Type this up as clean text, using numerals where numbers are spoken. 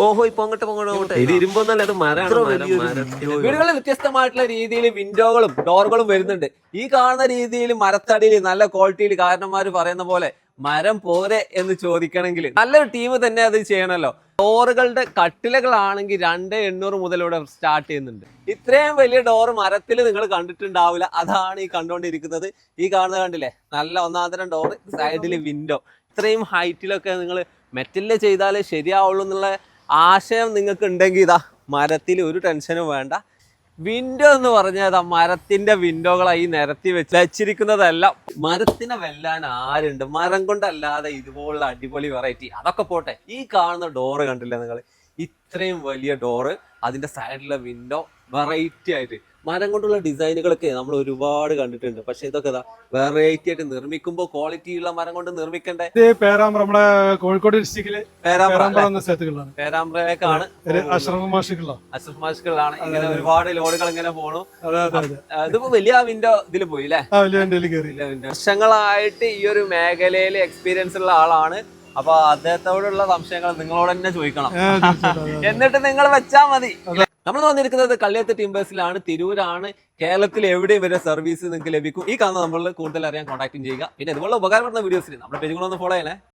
ഓഹോ ഇപ്പൊ അങ്ങോട്ട് ഇത് ഇരുമ്പൊന്നല്ല, അത് മരമാണ്. വീടുകളിൽ വ്യത്യസ്തമായിട്ടുള്ള രീതിയിൽ വിൻഡോകളും ഡോറുകളും വരുന്നുണ്ട്. ഈ കാണുന്ന രീതിയിൽ മരത്തടിയിൽ നല്ല ക്വാളിറ്റിയിൽ കാരണന്മാര് പറയുന്ന പോലെ മരം പോരെ എന്ന് ചോദിക്കണമെങ്കിൽ നല്ലൊരു ടീം തന്നെ അത് ചെയ്യണമല്ലോ. ഡോറുകളുടെ കട്ടിലകളാണെങ്കിൽ 2800 മുതൽ ഇവിടെ സ്റ്റാർട്ട് ചെയ്യുന്നുണ്ട്. ഇത്രയും വലിയ ഡോർ മരത്തിൽ നിങ്ങൾ കണ്ടിട്ടുണ്ടാവില്ല. അതാണ് ഈ കണ്ടുകൊണ്ടിരിക്കുന്നത്. ഈ കാണുന്നത് കണ്ടില്ലേ, നല്ല ഒന്നാന്തരം ഡോർ, സൈഡിൽ വിൻഡോ. ഇത്രയും ഹൈറ്റിലൊക്കെ നിങ്ങൾ മെറ്റലിൽ ചെയ്താലേ ശരിയാവുള്ളൂ എന്നുള്ള ആശയം നിങ്ങൾക്ക് ഉണ്ടെങ്കിൽ ഇതാ മരത്തിൽ ഒരു ടെൻഷനും വേണ്ട. വിൻഡോ എന്ന് പറഞ്ഞാൽ മരത്തിന്റെ വിൻഡോകളായി നിരത്തി വെച്ചിരിക്കുന്നതല്ല. മരത്തിനെ വെല്ലാൻ ആരുണ്ട്? മരം കൊണ്ടല്ലാതെ ഇതുപോലുള്ള അടിപൊളി വെറൈറ്റി. അതൊക്കെ പോട്ടെ, ഈ കാണുന്ന ഡോറ് കണ്ടില്ലേ നിങ്ങൾ? ഇത്രയും വലിയ ഡോറ്, അതിന്റെ സൈഡിലെ വിൻഡോ, വെറൈറ്റി ആയിട്ട് മരം കൊണ്ടുള്ള ഡിസൈനുകളൊക്കെ നമ്മൾ ഒരുപാട് കണ്ടിട്ടുണ്ട്. പക്ഷെ ഇതൊക്കെ വെറൈറ്റി ആയിട്ട് നിർമ്മിക്കുമ്പോൾ ക്വാളിറ്റി ഉള്ള മരം കൊണ്ട് നിർമ്മിക്കണ്ടേ. പേരാമ്പ്ര, നമ്മുടെ കോഴിക്കോട് ഡിസ്ട്രിക്റ്റിലെ പേരാമ്പ്രക്കാണ് അഷ്റഫ് മാഷികളാണ്. ഇങ്ങനെ ഒരുപാട് ലോഡുകൾ ഇങ്ങനെ പോണു. ഇതിപ്പോ വലിയ വിൻഡോ ഇതിൽ പോയി അല്ലേ? വർഷങ്ങളായിട്ട് ഈ ഒരു മേഖലയിൽ എക്സ്പീരിയൻസ് ഉള്ള ആളാണ്. അപ്പൊ അദ്ദേഹത്തോടുള്ള സംശയങ്ങൾ നിങ്ങളോട് തന്നെ ചോദിക്കണം, എന്നിട്ട് നിങ്ങൾ വെച്ചാ മതി. നമ്മൾ വന്നിരിക്കുന്നത് കള്ളിയത്ത് ടിമ്പേഴ്സിലാണ്, തിരൂരാണ്. കേരളത്തിൽ എവിടെയും വരെ സർവീസ് നിങ്ങൾക്ക് ലഭിക്കും. ഈ കാണുന്ന നമ്മൾ കൂടുതൽ അറിയാൻ കോൺടാക്ട് ചെയ്യുക. പിന്നെ ഇതുപോലെ ഉപകാരപ്പെടുന്ന വീഡിയോസിന് നമ്മുടെ പേജുകളൊന്ന് ഫോളോ ചെയ്യണേ.